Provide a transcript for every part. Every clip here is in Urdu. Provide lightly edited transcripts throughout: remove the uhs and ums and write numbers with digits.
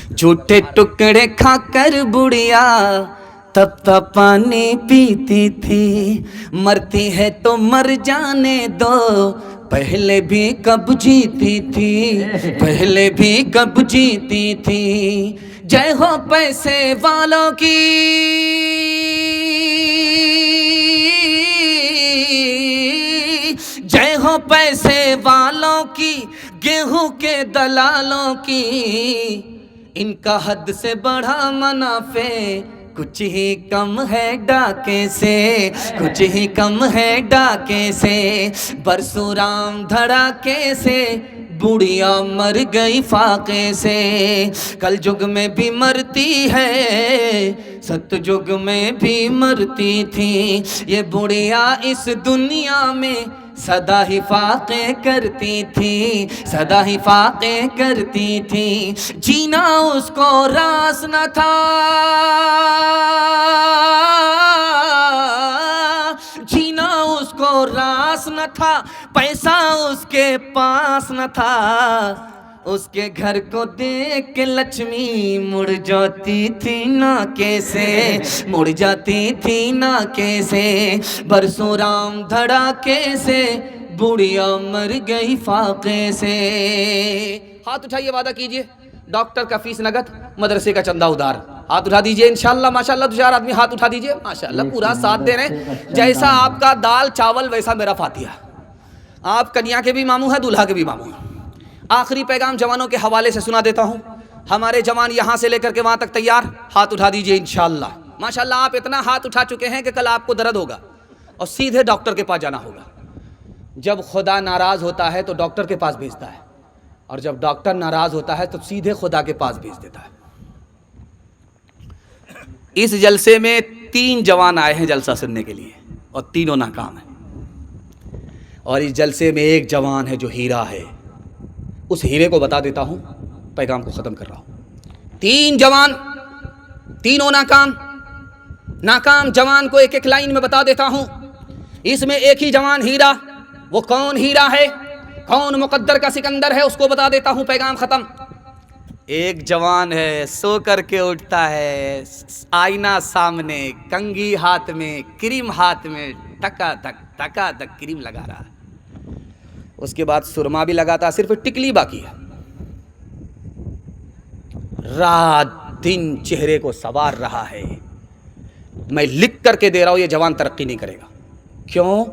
جھوٹے ٹکڑے کھا کر بڑھیا تب پانی پیتی تھی، مرتی ہے تو مر جانے دو، پہلے بھی کب جیتی تھی، پہلے بھی کب جیتی تھی۔ جے ہو پیسے والوں کی، جے ہو پیسے والوں کی، گیہوں کے دلالوں کی، ان کا حد سے بڑھا منافع کچھ ہی کم ہے ڈاکے سے، کچھ ہی کم ہے ڈاکے سے۔ برسوں رام دھڑاکے سے، بڑھیا مر گئی فاقے سے۔ کل جگ میں بھی مرتی ہے، ست جگ میں بھی مرتی تھی، یہ بڑھیا اس دنیا میں سدا ہی فاقے کرتی تھی، سدا ہی فاقے کرتی تھی۔ جینا اس کو راس نہ تھا، جینا اس کو راس نہ تھا، پیسہ اس کے پاس نہ تھا، اس کے گھر کو دیکھ کے لکشمی مڑ جاتی تھی نا کیسے، مڑ جاتی تھی نا کیسے۔ برسوں رام دھڑاکے سے، بڑھیا مر گئی فاقے سے۔ ہاتھ اٹھائیے، وعدہ کیجئے ڈاکٹر کا فیس نگد، مدرسے کا چندہ ادھار۔ ہاتھ اٹھا دیجئے انشاءاللہ، ماشاءاللہ۔ دو چار آدمی ہاتھ اٹھا دیجئے، ماشاءاللہ پورا ساتھ دے رہے ہیں۔ جیسا آپ کا دال چاول ویسا میرا فاتحہ۔ آپ کنیا کے بھی ماموں ہیں، دولہا کے بھی ماموں ہیں۔ آخری پیغام جوانوں کے حوالے سے سنا دیتا ہوں۔ ہمارے جوان یہاں سے لے کر کے وہاں تک تیار، ہاتھ اٹھا دیجئے انشاءاللہ۔ ماشاءاللہ آپ اتنا ہاتھ اٹھا چکے ہیں کہ کل آپ کو درد ہوگا اور سیدھے ڈاکٹر کے پاس جانا ہوگا۔ جب خدا ناراض ہوتا ہے تو ڈاکٹر کے پاس بھیجتا ہے، اور جب ڈاکٹر ناراض ہوتا ہے تو سیدھے خدا کے پاس بھیج دیتا ہے۔ اس جلسے میں 3 جوان آئے ہیں جلسہ سننے کے لیے، اور تینوں ناکام ہیں۔ اور اس جلسے میں ایک جوان ہے جو ہیرا ہے، اس ہیرے کو بتا دیتا ہوں، پیغام کو ختم کر رہا ہوں۔ 3 جوان، تینوں ناکام۔ ناکام جوان کو ایک ایک لائن میں بتا دیتا ہوں۔ اس میں ایک ہی جوان ہیرا، وہ کون ہیرا ہے، کون مقدر کا سکندر ہے، اس کو بتا دیتا ہوں، پیغام ختم۔ ایک جوان ہے، سو کر کے اٹھتا ہے، آئینہ سامنے، کنگھی ہاتھ میں، کریم ہاتھ میں، ٹکا تک کریم لگا رہا ہے۔ اس کے بعد سرما بھی لگاتا، صرف ٹکلی باقی ہے۔ رات دن چہرے کو سوار رہا ہے۔ میں لکھ کر کے دے رہا ہوں، یہ جوان ترقی نہیں کرے گا۔ کیوں؟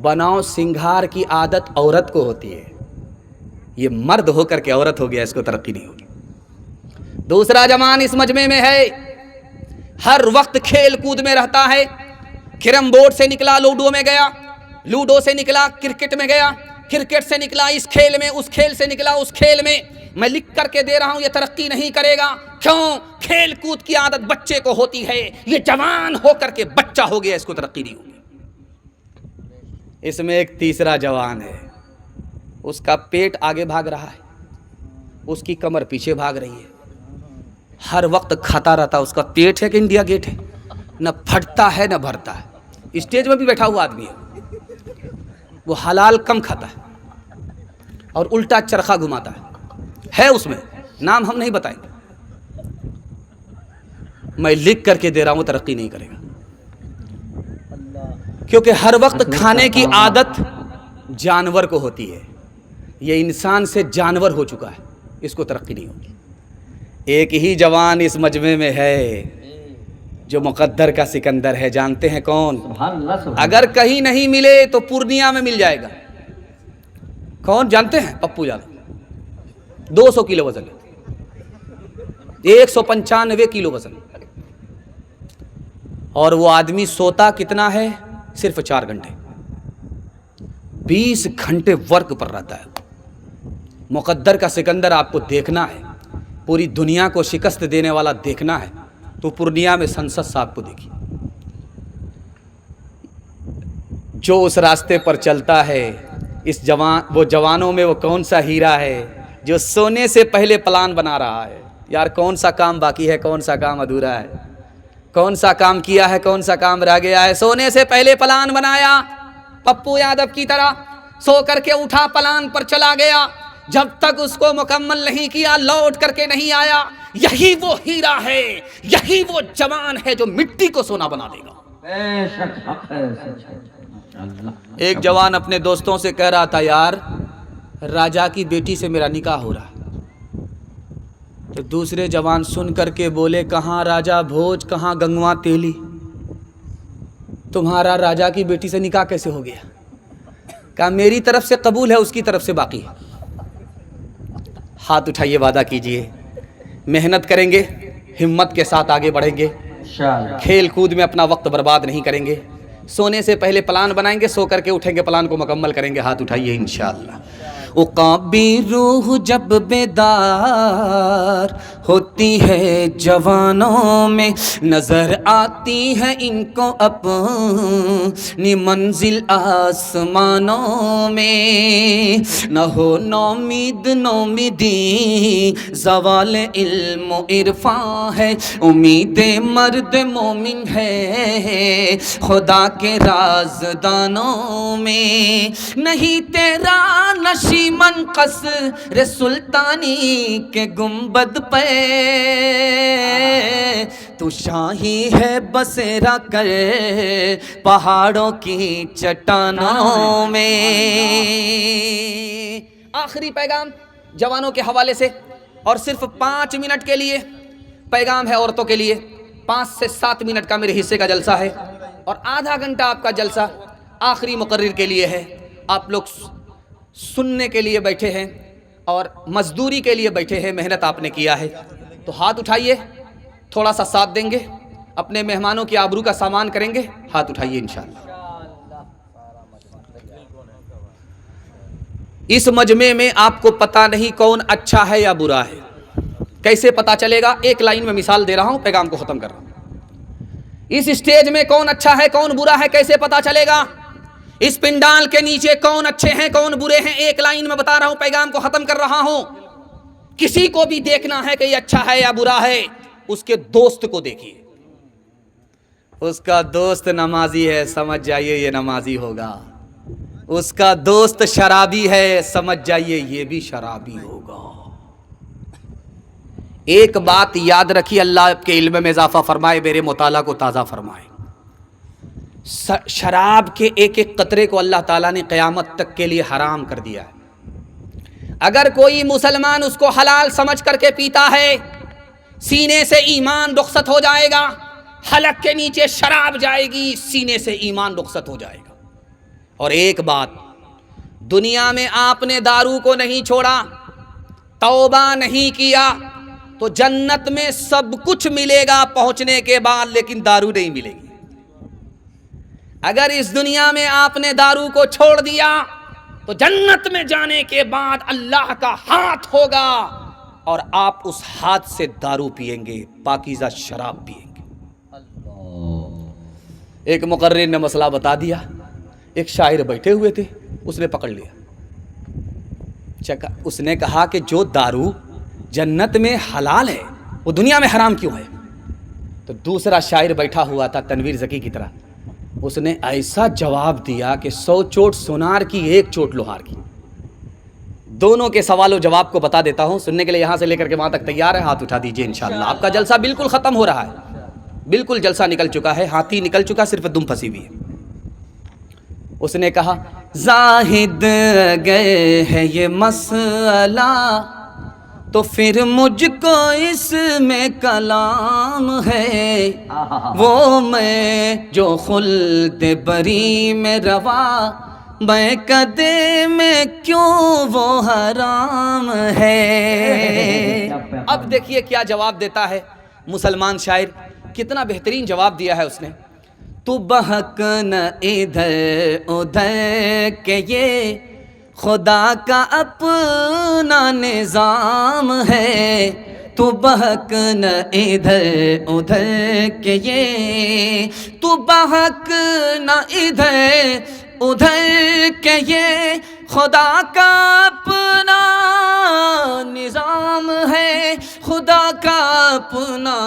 بناؤ سنگھار کی عادت عورت کو ہوتی ہے، یہ مرد ہو کر کے عورت ہو گیا، اس کو ترقی نہیں ہوگی۔ دوسرا جوان اس مجمع میں ہے، ہر وقت کھیل کود میں رہتا ہے۔ کیرم بورڈ سے نکلا لوڈو میں گیا، لوڈو سے نکلا کرکٹ میں گیا، کرکٹ سے نکلا اس کھیل میں، اس کھیل سے نکلا اس کھیل میں۔ میں لکھ کر کے دے رہا ہوں، یہ ترقی نہیں کرے گا۔ کیوں؟ کھیل کود کی عادت بچے کو ہوتی ہے، یہ جوان ہو کر کے بچہ ہو گیا، اس کو ترقی نہیں ہوگی۔ اس میں ایک تیسرا جوان ہے، اس کا پیٹ آگے بھاگ رہا ہے، اس کی کمر پیچھے بھاگ رہی ہے، ہر وقت کھاتا رہتا، اس کا پیٹ ہے کہ انڈیا گیٹ ہے، نہ پھٹتا ہے نہ بھرتا ہے۔ اسٹیج میں بھی بیٹھا ہوا آدمی ہے، وہ حلال کم کھاتا ہے اور الٹا چرخا گھماتا ہے اس میں، نام ہم نہیں بتائیں گے۔ میں لکھ کر کے دے رہا ہوں، ترقی نہیں کرے گا، کیونکہ ہر وقت کھانے کی عادت جانور کو ہوتی ہے، یہ انسان سے جانور ہو چکا ہے، اس کو ترقی نہیں ہوگی۔ ایک ہی جوان اس مجمع میں ہے جو مقدر کا سکندر ہے، جانتے ہیں کون؟ اگر کہیں نہیں ملے تو پورنیا میں مل جائے گا۔ کون جانتے ہیں؟ پپو یادو۔ 200 کلو وزن ہے، 195 کلو وزن، اور وہ آدمی سوتا کتنا ہے؟ صرف 4 گھنٹے، 20 گھنٹے ورک پر رہتا ہے۔ مقدر کا سکندر آپ کو دیکھنا ہے، پوری دنیا کو شکست دینے والا دیکھنا ہے، تو پورنیا میں سنسد صاحب کو دیکھیے۔ جو اس راستے پر چلتا ہے، وہ جوانوں میں وہ کون سا ہیرا ہے جو سونے سے پہلے پلان بنا رہا ہے؟ یار کون سا کام باقی ہے، کون سا کام ادھورا ہے، کون سا کام کیا ہے، کون سا کام رہ گیا ہے؟ سونے سے پہلے پلان بنایا، پپو یادو کی طرح سو کر کے اٹھا، پلان پر چلا گیا، جب تک اس کو مکمل نہیں کیا لوٹ کر کے نہیں آیا. یہی وہ ہیرا ہے, یہی وہ جوان ہے جو مٹی کو سونا بنا دے گا. ایک جوان اپنے دوستوں سے کہہ رہا تھا, یار راجا کی بیٹی سے میرا نکاح ہو رہا. تو دوسرے جوان سن کر کے بولے, کہاں راجا بھوج, کہاں گنگوا تیلی, تمہارا راجا کی بیٹی سے نکاح کیسے ہو گیا؟ کہا میری طرف سے قبول ہے, اس کی طرف سے باقی ہے. ہاتھ اٹھائیے, وعدہ کیجئے محنت کریں گے, ہمت کے ساتھ آگے بڑھیں گے, کھیل کود میں اپنا وقت برباد نہیں کریں گے, سونے سے پہلے پلان بنائیں گے, سو کر کے اٹھیں گے پلان کو مکمل کریں گے. ہاتھ اٹھائیے انشاءاللہ. عقابی روح جب بیدار ہوتی ہے جوانوں میں, نظر آتی ہے ان کو اپنی منزل آسمانوں میں. نہ ہو نومید نومیدی, زوال علم و عرفان ہے, امید مرد مومن ہے خدا کے رازدانوں میں. نہیں تیرا نشیمن قصر سلطانی کے گنبد پہ, تو شاہی ہے بسیرا کر پہاڑوں کی چٹانوں میں. آخری پیغام جوانوں کے حوالے سے, اور صرف 5 منٹ کے لیے پیغام ہے عورتوں کے لیے. 5 سے 7 منٹ کا میرے حصے کا جلسہ ہے, اور آدھا گھنٹہ آپ کا جلسہ آخری مقرر کے لیے ہے. آپ لوگ سننے کے لیے بیٹھے ہیں اور مزدوری کے لیے بیٹھے ہیں, محنت آپ نے کیا ہے. تو ہاتھ اٹھائیے, تھوڑا سا ساتھ دیں گے, اپنے مہمانوں کی آبرو کا سامان کریں گے. ہاتھ اٹھائیے انشاءاللہ. اس مجمع میں آپ کو پتہ نہیں کون اچھا ہے یا برا ہے. کیسے پتہ چلے گا؟ ایک لائن میں مثال دے رہا ہوں, پیغام کو ختم کر رہا ہوں. اس اسٹیج میں کون اچھا ہے کون برا ہے کیسے پتہ چلے گا؟ اس پنڈال کے نیچے کون اچھے ہیں کون برے ہیں, ایک لائن میں بتا رہا ہوں, پیغام کو ختم کر رہا ہوں. کسی کو بھی دیکھنا ہے کہ یہ اچھا ہے یا برا ہے, اس کے دوست کو دیکھیے. اس کا دوست نمازی ہے, سمجھ جائیے یہ نمازی ہوگا. اس کا دوست شرابی ہے, سمجھ جائیے یہ بھی شرابی ہوگا. ایک بات یاد رکھیے, اللہ آپ کے علم میں اضافہ فرمائے, میرے مطالعہ کو تازہ فرمائے. شراب کے ایک ایک قطرے کو اللہ تعالیٰ نے قیامت تک کے لیے حرام کر دیا ہے. اگر کوئی مسلمان اس کو حلال سمجھ کر کے پیتا ہے, سینے سے ایمان رخصت ہو جائے گا. حلق کے نیچے شراب جائے گی, سینے سے ایمان رخصت ہو جائے گا. اور ایک بات, دنیا میں آپ نے دارو کو نہیں چھوڑا, توبہ نہیں کیا, تو جنت میں سب کچھ ملے گا پہنچنے کے بعد, لیکن دارو نہیں ملے گی. اگر اس دنیا میں آپ نے دارو کو چھوڑ دیا تو جنت میں جانے کے بعد اللہ کا ہاتھ ہوگا, اور آپ اس ہاتھ سے دارو پیئیں گے, پاکیزہ شراب پیئیں گے. ایک مقرر نے مسئلہ بتا دیا. ایک شاعر بیٹھے ہوئے تھے, اس نے پکڑ لیا. اس نے کہا کہ جو دارو جنت میں حلال ہے وہ دنیا میں حرام کیوں ہے؟ تو دوسرا شاعر بیٹھا ہوا تھا تنویر زکی کی طرح, اس نے ایسا جواب دیا کہ 100 چوٹ سونار کی 1 چوٹ لوہار کی. دونوں کے سوال و جواب کو بتا دیتا ہوں, سننے کے لیے یہاں سے لے کر کے وہاں تک تیار ہے؟ ہاتھ اٹھا دیجئے انشاءاللہ. آپ کا جلسہ بالکل ختم ہو رہا ہے, بالکل جلسہ نکل چکا ہے, ہاتھی نکل چکا, صرف دم پھنسی ہوئی ہے. اس نے کہا زاہد گئے ہے یہ مسئلہ, تو پھر مجھ کو اس میں کلام ہے. وہ میں جو خلد بری میں روا, میں کدے میں کیوں وہ حرام ہے. اب دیکھیے کیا جواب دیتا ہے مسلمان شاعر, کتنا بہترین جواب دیا ہے اس نے. تو بہک نہ ادھر ادھر کہ یہ خدا کا اپنا نظام ہے. تو بہک نہ ادھر ادھر کہ یہ, تو بہک نہ ادھر ادھر کہ یہ خدا کا اپنا نظام ہے, خدا کا اپنا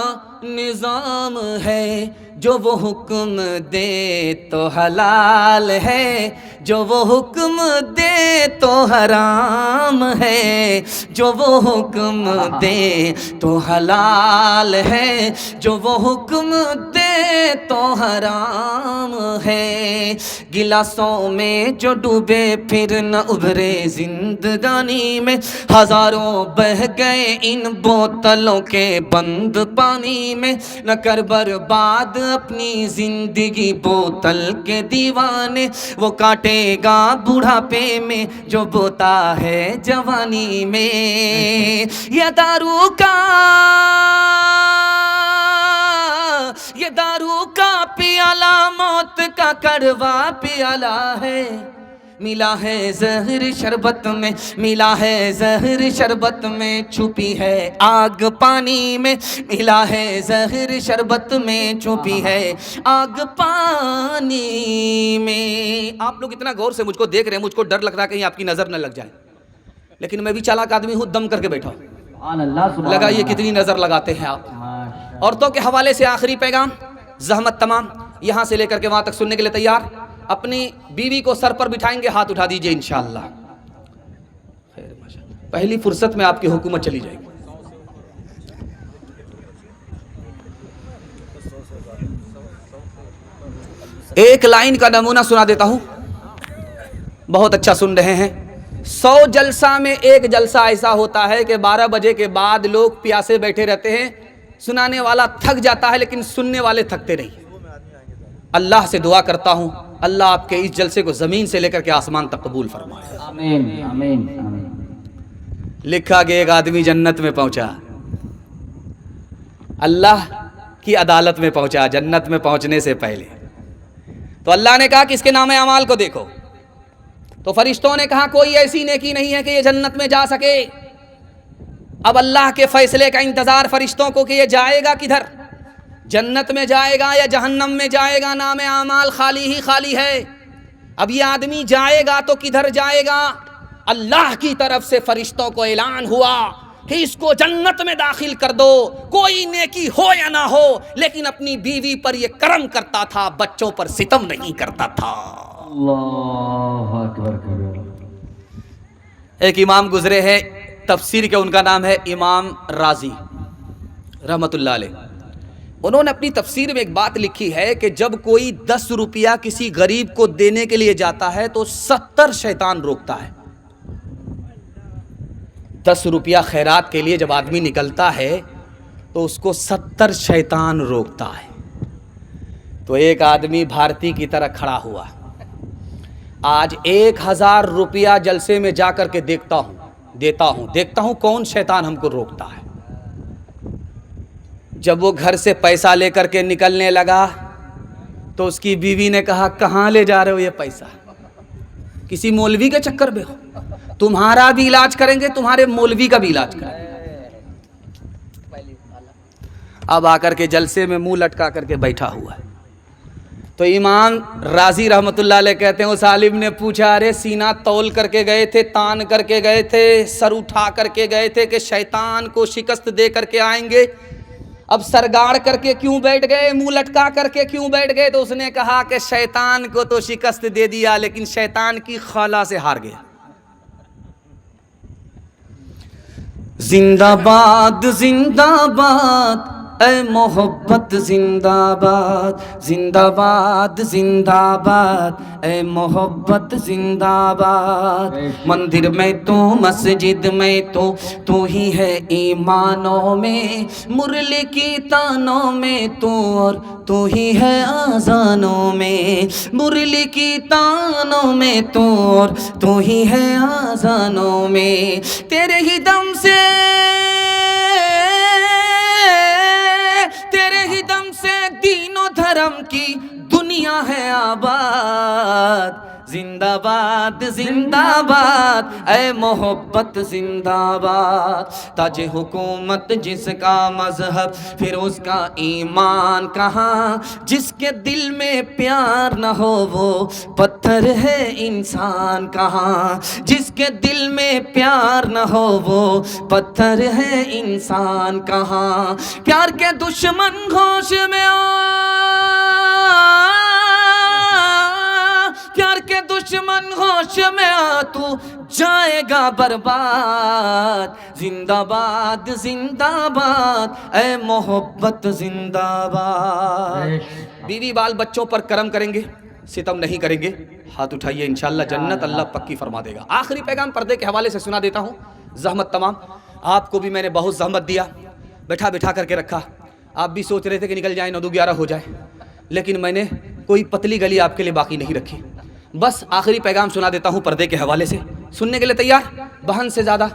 نظام ہے. جو وہ حکم دے تو حلال ہے، جو وہ حکم دے تو حرام ہے، جو وہ حکم دے تو حلال ہے، جو وہ حکم دے تو حرام ہے۔ گلاسوں میں جو ڈوبے پھر نہ ابھرے زندگانی میں، ہزاروں بہہ گئے ان بوتلوں کے بند پانی میں، نہ کر برباد اپنی زندگی بوتل کے دیوانے، وہ کاٹے گا بڑھاپے میں جو بوتا ہے جوانی میں۔ یہ دارو کا پیالہ موت کا کڑوا پیالہ ہے، ملا ہے زہر شربت میں، ملا ہے زہر شربت میں، چھپی ہے آگ پانی میں، ملا ہے زہر شربت میں، چھپی ہے آگ پانی میں۔ آپ لوگ اتنا غور سے مجھ کو دیکھ رہے ہیں، مجھ کو ڈر لگ رہا ہے کہیں آپ کی نظر نہ لگ جائے، لیکن میں بھی چالاک آدمی ہوں، دم کر کے بیٹھا ہوں۔ لگا یہ کتنی نظر لگاتے ہیں آپ۔ عورتوں کے حوالے سے آخری پیغام، زحمت تمام، یہاں سے لے کر کے وہاں تک سننے کے لیے تیار؟ اپنی بیوی کو سر پر بٹھائیں گے، ہاتھ اٹھا دیجئے انشاءاللہ۔ پہلی فرصت میں آپ کی حکومت چلی جائے گی۔ ایک لائن کا نمونہ سنا دیتا ہوں، بہت اچھا سن رہے ہیں۔ 100 جلسہ میں ایک جلسہ ایسا ہوتا ہے کہ 12 بجے کے بعد لوگ پیاسے بیٹھے رہتے ہیں، سنانے والا تھک جاتا ہے لیکن سننے والے تھکتے نہیں۔ اللہ سے دعا کرتا ہوں اللہ آپ کے اس جلسے کو زمین سے لے کر کے آسمان تک قبول فرمائے۔ آمین آمین آمین۔ لکھا کہ ایک آدمی جنت میں پہنچا، اللہ کی عدالت میں پہنچا جنت میں پہنچنے سے پہلے، تو اللہ نے کہا کہ اس کے نام اعمال کو دیکھو، تو فرشتوں نے کہا کوئی ایسی نیکی نہیں ہے کہ یہ جنت میں جا سکے۔ اب اللہ کے فیصلے کا انتظار فرشتوں کو کہ یہ جائے گا کدھر، جنت میں جائے گا یا جہنم میں جائے گا، نام اعمال خالی ہی خالی ہے۔ اب یہ آدمی جائے گا تو کدھر جائے گا؟ اللہ کی طرف سے فرشتوں کو اعلان ہوا کہ اس کو جنت میں داخل کر دو، کوئی نیکی ہو یا نہ ہو، لیکن اپنی بیوی پر یہ کرم کرتا تھا، بچوں پر ستم نہیں کرتا تھا۔ اللہ اکبر کبیرہ۔ ایک امام گزرے ہیں تفسیر کے، ان کا نام ہے امام رازی رحمت اللہ علیہ۔ انہوں نے اپنی تفسیر میں ایک بات لکھی ہے کہ جب کوئی 10 روپیہ کسی غریب کو دینے کے لیے جاتا ہے تو 70 شیطان روکتا ہے۔ 10 روپیہ خیرات کے لیے جب آدمی نکلتا ہے تو اس کو 70 شیطان روکتا ہے۔ تو ایک آدمی بھارتی کی طرح کھڑا ہوا، آج 1000 روپیہ جلسے میں جا کر کے دیکھتا ہوں کون شیطان ہم کو روکتا ہے۔ جب وہ گھر سے پیسہ لے کر کے نکلنے لگا تو اس کی بیوی نے کہا کہاں لے جا رہے ہو یہ پیسہ؟ کسی مولوی کے چکر میں ہو؟ تمہارا بھی علاج کریں گے، تمہارے مولوی کا بھی علاج کریں گے۔ اب آ کر کے جلسے میں منہ لٹکا کر کے بیٹھا ہوا ہے۔ تو امام رازی رحمت اللہ علیہ کہتے ہیں اس عالم نے پوچھا ارے سینہ تول کر کے گئے تھے، تان کر کے گئے تھے، سر اٹھا کر کے گئے تھے کہ شیطان کو شکست دے کر کے آئیں گے، اب سرگاڑ کر کے کیوں بیٹھ گئے، منہ لٹکا کر کے کیوں بیٹھ گئے؟ تو اس نے کہا کہ شیطان کو تو شکست دے دیا لیکن شیطان کی خالہ سے ہار گیا۔ زندہ باد زندہ باد اے محبت زندہ باد، زندہ باد زندہ باد اے محبت زندہ باد۔ مندر میں تو مسجد میں تو ہی ہے ایمانوں میں، مرلی کی تانوں میں تو اور تو ہی ہے آذانوں میں، مرلی کی تانوں میں تو اور تو ہی ہے آذانوں میں، تیرے ہی دم سے دین و دھرم کی دنیا ہے آباد۔ زندہ باد زندہ باد اے محبت زندہ باد۔ تاج حکومت جس کا مذہب پھر اس کا ایمان کہاں، جس کے دل میں پیار نہ ہو وہ پتھر ہے انسان کہاں، جس کے دل میں پیار نہ ہو وہ پتھر ہے انسان کہاں۔ پیار کے دشمن ہوش میں آ دشمن ہوش میں آ تو جائے گا برباد، زندہ باد زندہ باد اے محبت زندہ باد۔ بیوی بال بچوں پر کرم کریں گے، ستم نہیں کریں گے، ہاتھ اٹھائیے، انشاءاللہ جنت اللہ پکی فرما دے گا۔ آخری پیغام پردے کے حوالے سے سنا دیتا ہوں، زحمت تمام، آپ کو بھی میں نے بہت زحمت دیا، بٹھا بٹھا کر کے رکھا، آپ بھی سوچ رہے تھے کہ نکل جائیں 9 2 11 ہو جائے، لیکن میں نے کوئی پتلی گلی آپ کے لیے باقی نہیں رکھی۔ بس آخری پیغام سنا دیتا ہوں پردے کے حوالے سے، سننے کے لیے تیار؟ بہن سے زیادہ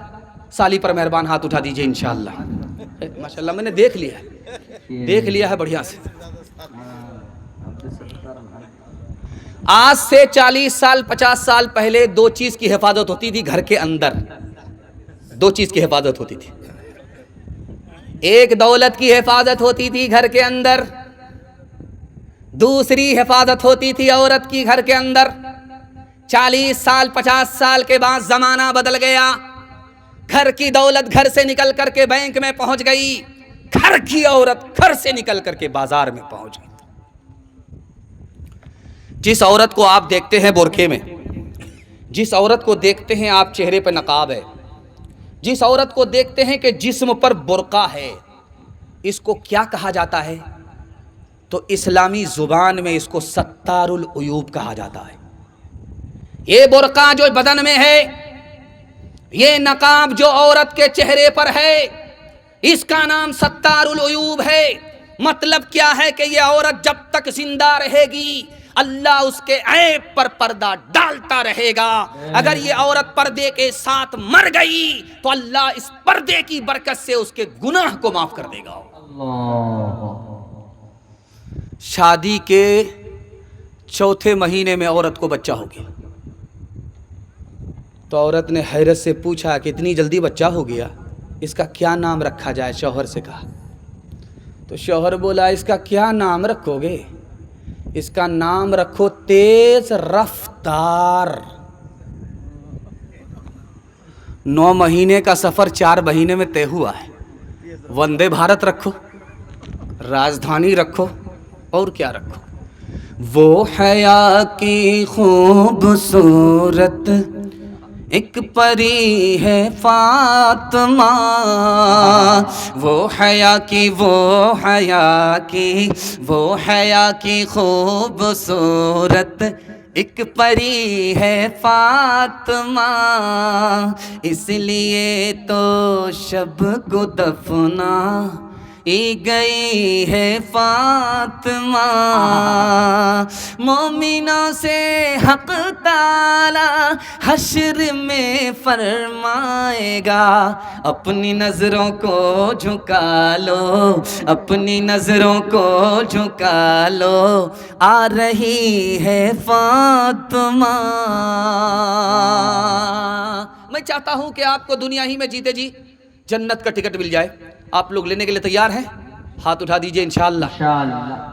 سالی پر مہربان ہاتھ اٹھا دیجئے انشاءاللہ۔ ماشاءاللہ میں نے دیکھ لیا ہے بڑھیا سے۔ آج سے 40 سال 50 سال پہلے 2 چیز کی حفاظت ہوتی تھی گھر کے اندر، 2 چیز کی حفاظت ہوتی تھی، ایک دولت کی حفاظت ہوتی تھی گھر کے اندر، دوسری حفاظت ہوتی تھی عورت کی گھر کے اندر۔ 40 سال 50 سال کے بعد زمانہ بدل گیا، گھر کی دولت گھر سے نکل کر کے بینک میں پہنچ گئی، گھر کی عورت گھر سے نکل کر کے بازار میں پہنچ گئی۔ جس عورت کو آپ دیکھتے ہیں برقعے میں، جس عورت کو دیکھتے ہیں آپ چہرے پہ نقاب ہے، جس عورت کو دیکھتے ہیں کہ جسم پر برقع ہے، اس کو کیا کہا جاتا ہے؟ تو اسلامی زبان میں اس کو ستار العیوب کہا جاتا ہے۔ یہ برقع جو بدن میں ہے، یہ نقاب جو عورت کے چہرے پر ہے، اس کا نام ستار العیوب ہے۔ مطلب کیا ہے کہ یہ عورت جب تک زندہ رہے گی اللہ اس کے عیب پر پردہ ڈالتا رہے گا۔ اگر یہ عورت پردے کے ساتھ مر گئی تو اللہ اس پردے کی برکت سے اس کے گناہ کو معاف کر دے گا۔ شادی کے 4تھے مہینے میں عورت کو بچہ ہو گیا، تو عورت نے حیرت سے پوچھا کہ اتنی جلدی بچہ ہو گیا، اس کا کیا نام رکھا جائے؟ شوہر سے کہا، تو شوہر بولا اس کا کیا نام رکھو گے؟ اس کا نام رکھو تیز رفتار۔ 9 مہینے کا سفر 4 مہینے میں طے ہوا ہے۔ وندے بھارت رکھو، راجدھانی رکھو، اور کیا رکھو؟ وہ حیا کی خوبصورت ایک پری ہے فاطمہ، وہ حیا کی خوبصورت ایک پری ہے فاطمہ، اس لیے تو شب کو دفنا گئی ہے فاطمہ۔ مومنوں سے حق تعالی حشر میں فرمائے گا، اپنی نظروں کو جھکا لو، اپنی نظروں کو جھکا لو، آ رہی ہے فاطمہ۔ میں چاہتا ہوں کہ آپ کو دنیا ہی میں جیتے جی جنت کا ٹکٹ مل جائے۔ آپ لوگ لینے کے لیے تیار ہیں؟ ہاتھ اٹھا دیجئے انشاءاللہ۔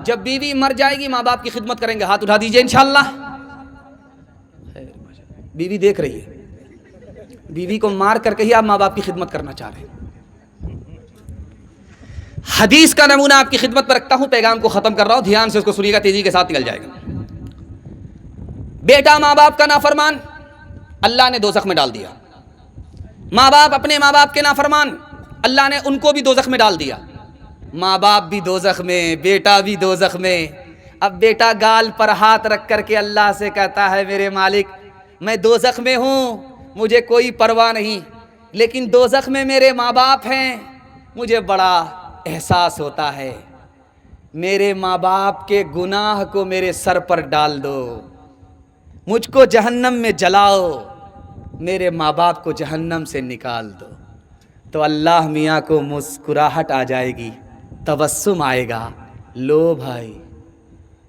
جب بیوی مر جائے گی ماں باپ کی خدمت کریں گے، ہاتھ اٹھا دیجئے انشاءاللہ۔ بیوی دیکھ رہی ہے، بیوی کو مار کر کے ہی آپ ماں باپ کی خدمت کرنا چاہ رہے ہیں۔ حدیث کا نمونہ آپ کی خدمت پر رکھتا ہوں، پیغام کو ختم کر رہا ہوں، دھیان سے اس کو سنیے گا، تیزی کے ساتھ نکل جائے گا۔ بیٹا ماں باپ کا نافرمان، اللہ نے دوزخ میں ڈال دیا۔ ماں باپ اپنے ماں باپ کے نافرمان، اللہ نے ان کو بھی دوزخ میں ڈال دیا۔ ماں باپ بھی دوزخ میں، بیٹا بھی دوزخ میں۔ اب بیٹا گال پر ہاتھ رکھ کر کے اللہ سے کہتا ہے میرے مالک میں دوزخ میں ہوں، مجھے کوئی پرواہ نہیں، لیکن دوزخ میں میرے ماں باپ ہیں، مجھے بڑا احساس ہوتا ہے، میرے ماں باپ کے گناہ کو میرے سر پر ڈال دو، مجھ کو جہنم میں جلاؤ، میرے ماں باپ کو جہنم سے نکال دو۔ تو اللہ میاں کو مسکراہٹ آ جائے گی، تبسم آئے گا، لو بھائی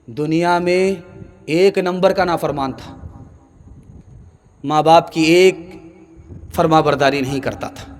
دنیا میں 1 نمبر کا نافرمان تھا، ماں باپ کی ایک فرما برداری نہیں کرتا تھا،